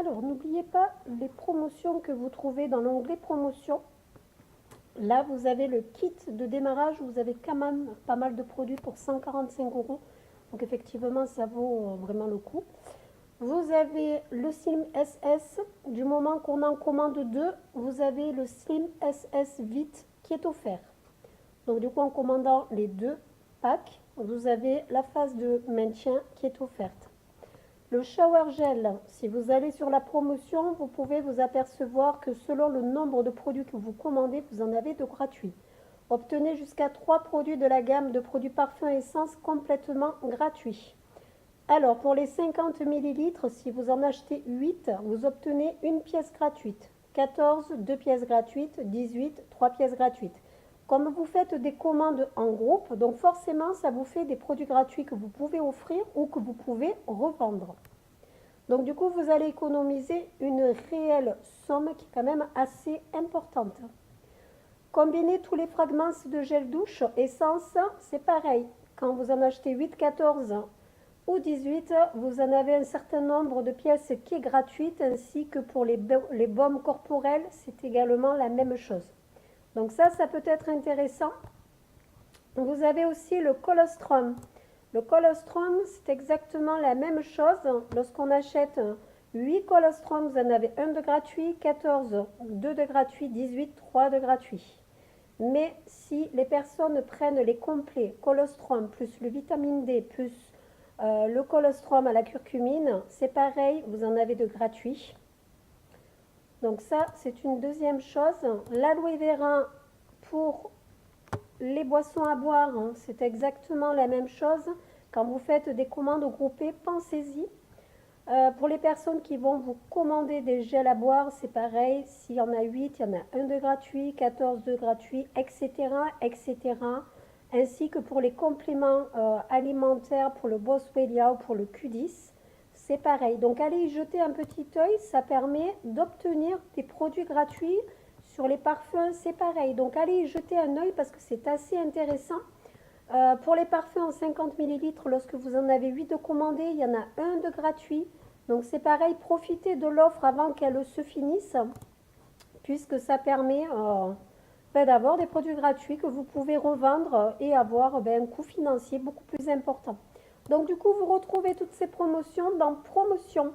Alors, n'oubliez pas les promotions que vous trouvez dans l'onglet promotion. Là, vous avez le kit de démarrage. Vous avez quand même pas mal de produits pour 145 €. Donc, effectivement, ça vaut vraiment le coup. Vous avez le Slim SS. Du moment qu'on en commande 2, vous avez le Slim SS Vite qui est offert. Donc, du coup, en commandant les 2 packs, vous avez la phase de maintien qui est offerte. Le shower gel, si vous allez sur la promotion, vous pouvez vous apercevoir que selon le nombre de produits que vous commandez, vous en avez de gratuits. Obtenez jusqu'à 3 produits de la gamme de produits parfums et essences complètement gratuits. Alors, pour les 50 ml, si vous en achetez 8, vous obtenez une pièce gratuite. 14, 2 pièces gratuites. 18, 3 pièces gratuites. Comme vous faites des commandes en groupe, donc forcément, ça vous fait des produits gratuits que vous pouvez offrir ou que vous pouvez revendre. Donc, du coup, vous allez économiser une réelle somme qui est quand même assez importante. Combinez tous les fragments de gel douche, essence, c'est pareil. Quand vous en achetez 8, 14 ou 18, vous en avez un certain nombre de pièces qui est gratuite, ainsi que pour les baumes corporels, c'est également la même chose. Donc ça peut être intéressant. Vous avez aussi le colostrum. Le colostrum, c'est exactement la même chose. Lorsqu'on achète 8 colostrums, vous en avez un de gratuit, 14, 2 de gratuit, 18, 3 de gratuit. Mais si les personnes prennent les complets colostrum plus le vitamine D plus le colostrum à la curcumine, c'est pareil, vous en avez de gratuit. Donc ça, c'est une deuxième chose. L'aloe vera pour les boissons à boire, c'est exactement la même chose. Quand vous faites des commandes groupées, pensez-y. Pour les personnes qui vont vous commander des gels à boire, c'est pareil. S'il y en a 8, il y en a un de gratuit, 14 de gratuit, etc., etc. Ainsi que pour les compléments alimentaires, pour le Boswellia ou pour le Q10, c'est pareil. Donc, allez y jeter un petit œil, ça permet d'obtenir des produits gratuits. Sur les parfums, c'est pareil. Donc, allez y jeter un œil parce que c'est assez intéressant. Pour les parfums en 50 ml, lorsque vous en avez 8 de commandés, il y en a un de gratuit. Donc c'est pareil, profitez de l'offre avant qu'elle se finisse, puisque ça permet d'avoir des produits gratuits que vous pouvez revendre et avoir un coût financier beaucoup plus important. Donc du coup, vous retrouvez toutes ces promotions dans Promotion.